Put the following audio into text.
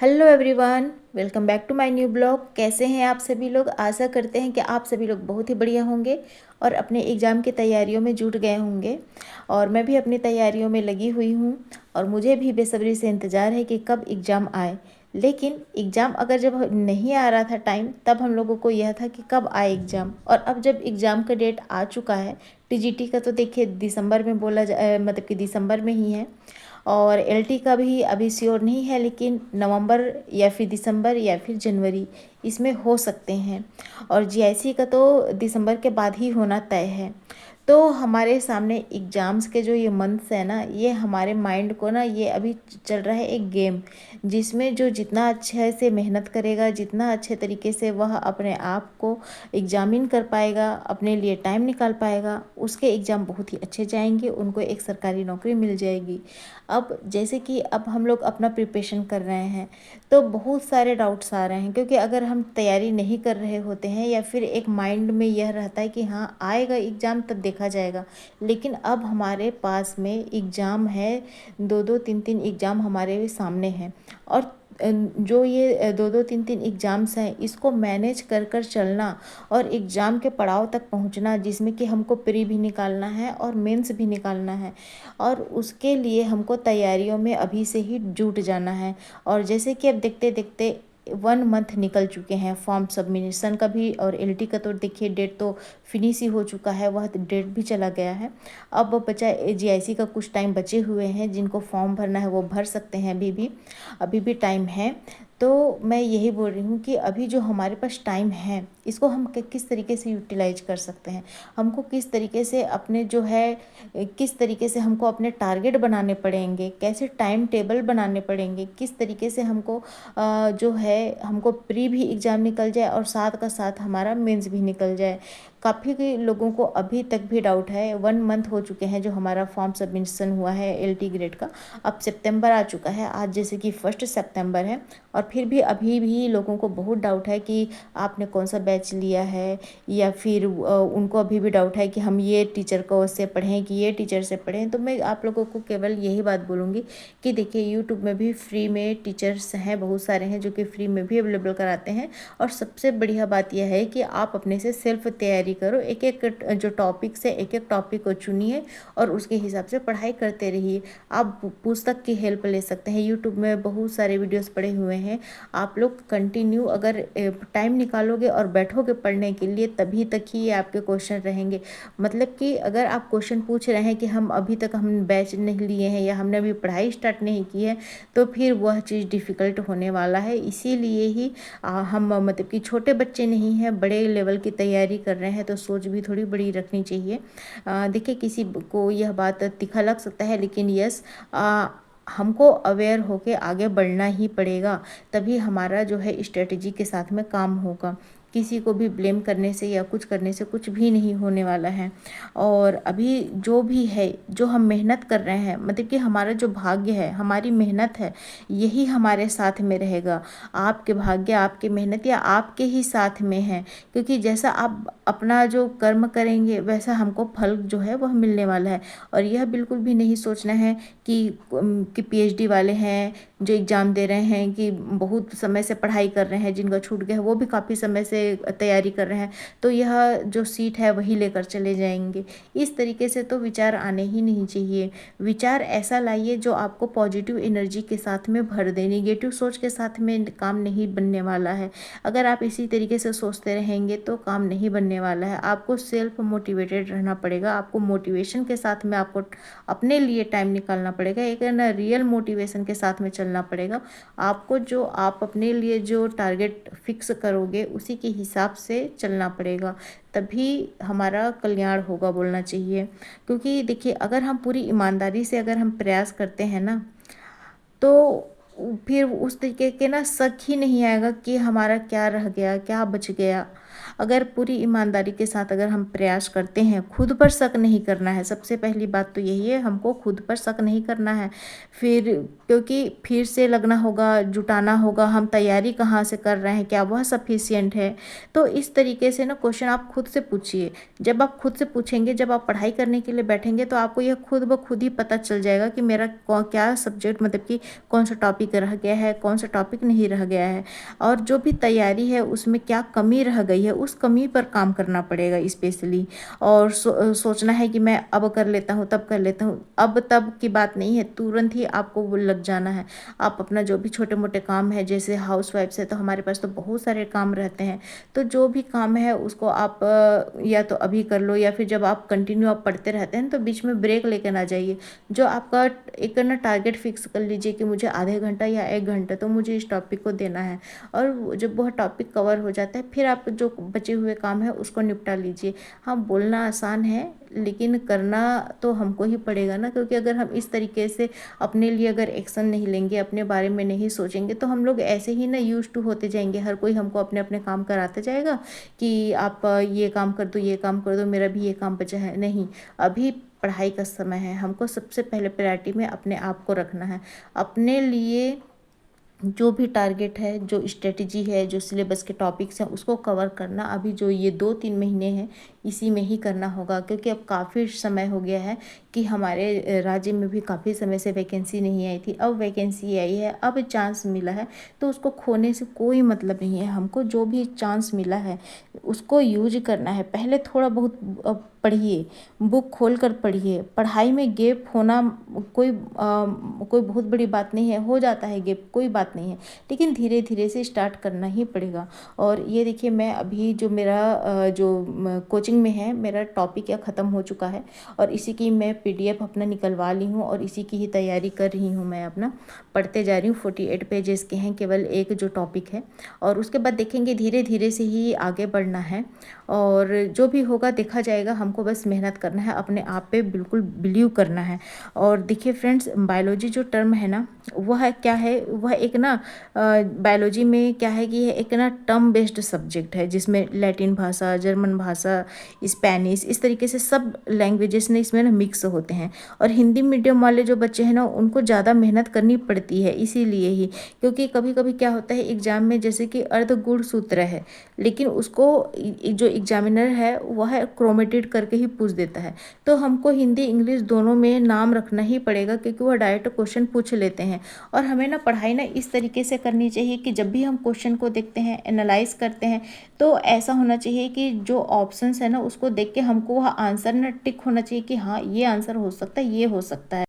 Hello everyone, welcome back to my new blog. कैसे हैं आप सभी लोग? आशा करते हैं कि आप सभी लोग बहुत ही बढ़िया होंगे और अपने एग्ज़ाम की तैयारियों में जुट गए होंगे। और मैं भी अपनी तैयारियों में लगी हुई हूँ और मुझे भी बेसब्री से इंतज़ार है कि कब एग्ज़ाम आए। लेकिन एग्ज़ाम अगर जब नहीं आ रहा था टाइम, तब हम लोगों को यह था कि कब आए एग्ज़ाम। और अब जब एग्ज़ाम का डेट आ चुका है, टीजीटी का तो देखिए दिसंबर में मतलब कि दिसंबर में ही है। और एलटी का भी अभी श्योर नहीं है, लेकिन नवंबर या फिर दिसंबर या फिर जनवरी इसमें हो सकते हैं। और जीआईसी का तो दिसंबर के बाद ही होना तय है। तो हमारे सामने एग्ज़ाम्स के जो ये मंथ्स है ना, ये हमारे माइंड को ना, ये अभी चल रहा है एक गेम, जिसमें जो जितना अच्छे से मेहनत करेगा, जितना अच्छे तरीके से वह अपने आप को एग्जामिन कर पाएगा, अपने लिए टाइम निकाल पाएगा, उसके एग्ज़ाम बहुत ही अच्छे जाएंगे, उनको एक सरकारी नौकरी मिल जाएगी। अब जैसे कि अब हम लोग अपना प्रिपरेशन कर रहे हैं, तो बहुत सारे डाउट्स आ रहे हैं, क्योंकि अगर हम तैयारी नहीं कर रहे होते हैं या फिर एक माइंड में यह रहता है कि हाँ आएगा एग्ज़ाम तब देखा जाएगा। लेकिन अब हमारे पास में एग्ज़ाम है, दो दो तीन तीन एग्ज़ाम हमारे सामने हैं। और जो ये दो दो तीन तीन एग्ज़ाम्स हैं, इसको मैनेज कर कर चलना और एग्ज़ाम के पड़ाव तक पहुंचना, जिसमें कि हमको प्री भी निकालना है और मेंस भी निकालना है, और उसके लिए हमको तैयारियों में अभी से ही जुट जाना है। और जैसे कि अब देखते देखते 1 मंथ निकल चुके हैं फॉर्म सबमिशन का भी, और एलटी का तो देखिए डेट तो फिनिश ही हो चुका है, वह डेट भी चला गया है। अब बचा जीआईसी का कुछ टाइम बचे हुए हैं, जिनको फॉर्म भरना है वो भर सकते हैं, अभी भी टाइम है। तो मैं यही बोल रही हूँ कि अभी जो हमारे पास टाइम है, इसको हम किस तरीके से यूटिलाइज कर सकते हैं, हमको किस तरीके से अपने जो है, किस तरीके से हमको अपने टारगेट बनाने पड़ेंगे, कैसे टाइम टेबल बनाने पड़ेंगे, किस तरीके से हमको जो है हमको प्री भी एग्ज़ाम निकल जाए और साथ का साथ हमारा मेंस भी निकल जाए। काफ़ी लोगों को अभी तक भी डाउट है। 1 मंथ हो चुके हैं जो हमारा फॉर्म सबमिशन हुआ है एलटी ग्रेड का। अब सितंबर आ चुका है, आज जैसे कि 1 सितंबर है, और फिर भी अभी भी लोगों को बहुत डाउट है कि आपने कौन सा बैच लिया है, या फिर उनको अभी भी डाउट है कि हम ये टीचर को से पढ़ें कि ये टीचर से पढ़ें। तो मैं आप लोगों को केवल यही बात बोलूँगी कि देखिए, यूट्यूब में भी फ्री में टीचर्स हैं, बहुत सारे हैं जो कि फ्री में भी अवेलेबल कराते हैं। और सबसे बढ़िया बात यह है कि आप अपने से सेल्फ तैयारी करो, एक एक जो टॉपिक से एक एक टॉपिक को चुनिए और उसके हिसाब से पढ़ाई करते रहिए। आप पुस्तक की हेल्प ले सकते हैं, यूट्यूब में बहुत सारे वीडियोस पड़े हुए हैं। आप लोग कंटिन्यू अगर टाइम निकालोगे और बैठोगे पढ़ने के लिए, तभी तक ही ये आपके क्वेश्चन रहेंगे। मतलब कि अगर आप क्वेश्चन पूछ रहे हैं कि हम अभी तक हम बैच नहीं लिए हैं या हमने अभी पढ़ाई स्टार्ट नहीं की है, तो फिर वह चीज़ डिफ़िकल्ट होने वाला है। इसीलिए ही हम मतलब कि छोटे बच्चे नहीं हैं, बड़े लेवल की तैयारी कर रहे हैं, तो सोच भी थोड़ी बड़ी रखनी चाहिए। देखिए, किसी को यह बात तीखा लग सकता है, लेकिन यस, हमको अवेयर होके आगे बढ़ना ही पड़ेगा, तभी हमारा जो है स्ट्रेटजी के साथ में काम होगा। किसी को भी ब्लेम करने से या कुछ करने से कुछ भी नहीं होने वाला है। और अभी जो भी है, जो हम मेहनत कर रहे हैं, मतलब कि हमारा जो भाग्य है, हमारी मेहनत है, यही हमारे साथ में रहेगा। आपके भाग्य, आपकी मेहनत या आपके ही साथ में है, क्योंकि जैसा आप अपना जो कर्म करेंगे, वैसा हमको फल जो है वह मिलने वाला है। और यह बिल्कुल भी नहीं सोचना है कि पीएचडी वाले हैं जो एग्ज़ाम दे रहे हैं, कि बहुत समय से पढ़ाई कर रहे हैं, जिनका छूट गया है वो भी काफ़ी समय से तैयारी कर रहे हैं, तो यह जो सीट है वही लेकर चले जाएंगे। इस तरीके से तो विचार आने ही नहीं चाहिए। विचार ऐसा लाइए जो आपको पॉजिटिव एनर्जी के साथ में भर दे, नेगेटिव सोच के साथ में काम नहीं बनने वाला है। अगर आप इसी तरीके से सोचते रहेंगे तो काम नहीं बनने वाला है। आपको सेल्फ मोटिवेटेड रहना पड़ेगा, आपको मोटिवेशन के साथ में आपको अपने लिए टाइम निकालना पड़ेगा, एक ना रियल मोटिवेशन के साथ में चलना पड़ेगा। आपको जो आप अपने लिए जो टारगेट फिक्स करोगे, उसी के हिसाब से चलना पड़ेगा, तभी हमारा कल्याण होगा, बोलना चाहिए। क्योंकि देखिए, अगर हम पूरी ईमानदारी से अगर हम प्रयास करते हैं ना, तो फिर उस तरीके के ना शक ही नहीं आएगा कि हमारा क्या रह गया, क्या बच गया। अगर पूरी ईमानदारी के साथ अगर हम प्रयास करते हैं, खुद पर शक नहीं करना है, सबसे पहली बात तो यही है, हमको खुद पर शक नहीं करना है। फिर क्योंकि फिर से लगना होगा, जुटाना होगा, हम तैयारी कहाँ से कर रहे हैं, क्या वह सफिशिएंट है। तो इस तरीके से ना क्वेश्चन आप खुद से पूछिए। जब आप खुद से पूछेंगे, जब आप पढ़ाई करने के लिए बैठेंगे, तो आपको यह खुद ब खुद ही पता चल जाएगा कि मेरा क्या सब्जेक्ट, मतलब कि कौन सा टॉपिक रह गया है, कौन सा टॉपिक नहीं रह गया है, और जो भी तैयारी है उसमें क्या कमी रह गई है, उस कमी पर काम करना पड़ेगा स्पेशली। और सोचना है कि मैं अब कर लेता हूँ, तब कर लेता हूँ, अब तब की बात नहीं है, तुरंत ही आपको वो लग जाना है। आप अपना जो भी छोटे मोटे काम है, जैसे हाउस वाइफ है तो हमारे पास तो बहुत सारे काम रहते हैं, तो जो भी काम है उसको आप या तो अभी कर लो, या फिर जब आप कंटिन्यू आप पढ़ते रहते हैं तो बीच में ब्रेक लेकर ना जाइए। जो आपका एक ना टारगेट फिक्स कर लीजिए कि मुझे आधे घंटा या 1 घंटा तो मुझे इस टॉपिक को देना है, और जब वह टॉपिक कवर हो जाता है फिर आप जो बचे हुए काम है उसको निपटा लीजिए। हाँ, बोलना आसान है लेकिन करना तो हमको ही पड़ेगा ना, क्योंकि अगर हम इस तरीके से अपने लिए अगर एक्शन नहीं लेंगे, अपने बारे में नहीं सोचेंगे, तो हम लोग ऐसे ही ना यूज टू होते जाएंगे। हर कोई हमको अपने अपने काम कराते जाएगा कि आप ये काम कर दो, ये काम कर दो, मेरा भी ये काम बचा है। नहीं, अभी पढ़ाई का समय है, हमको सबसे पहले प्रायोरिटी में अपने आप को रखना है। अपने लिए जो भी टारगेट है, जो स्ट्रेटजी है, जो सिलेबस के टॉपिक्स हैं उसको कवर करना अभी जो ये 2-3 महीने हैं इसी में ही करना होगा, क्योंकि अब काफ़ी समय हो गया है कि हमारे राज्य में भी काफ़ी समय से वैकेंसी नहीं आई थी, अब वैकेंसी आई है, अब चांस मिला है, तो उसको खोने से कोई मतलब नहीं है। हमको जो भी चांस मिला है उसको यूज करना है। पहले थोड़ा बहुत पढ़िए, बुक खोल कर पढ़िए। पढ़ाई में गैप होना कोई बहुत बड़ी बात नहीं है, हो जाता है गैप, कोई बात नहीं है, लेकिन धीरे धीरे से स्टार्ट करना ही पड़ेगा। और ये देखिए, मैं अभी जो मेरा जो कोचिंग में है, मेरा टॉपिक या ख़त्म हो चुका है, और इसी की मैं PDF अपना निकलवा ली हूँ, और इसी की ही तैयारी कर रही हूँ। मैं अपना पढ़ते जा रही हूँ, 48 पेजेस के हैं केवल एक जो टॉपिक है, और उसके बाद देखेंगे, धीरे धीरे से ही आगे बढ़ना है, और जो भी होगा देखा जाएगा। हमको बस मेहनत करना है, अपने आप पे बिल्कुल बिलीव करना है। और देखिए फ्रेंड्स, बायोलॉजी जो टर्म है ना, वह क्या है, वह एक ना बायोलॉजी में क्या है कि यह एक ना टर्म बेस्ड सब्जेक्ट है, जिसमें लैटिन भाषा, जर्मन भाषा, स्पेनिश, इस तरीके से सब लैंग्वेजेस ने इसमें ना मिक्स होते हैं। और हिंदी मीडियम वाले जो बच्चे हैं ना, उनको ज़्यादा मेहनत करनी पड़ती है, इसीलिए ही, क्योंकि कभी कभी क्या होता है एग्जाम में, जैसे कि अर्धगुण सूत्र है, लेकिन उसको जो एग्जामिनर है वह क्रोमेटेड करके ही पूछ देता है। तो हमको हिंदी इंग्लिश दोनों में नाम रखना ही पड़ेगा, क्योंकि वह डायरेक्ट क्वेश्चन पूछ लेते हैं। और हमें ना पढ़ाई ना इस तरीके से करनी चाहिए कि जब भी हम क्वेश्चन को देखते हैं, एनालाइज करते हैं, तो ऐसा होना चाहिए कि जो ऑप्शंस है ना उसको देख के हमको वह आंसर ना टिक होना चाहिए कि हाँ, ये आंसर हो सकता है, ये हो सकता है।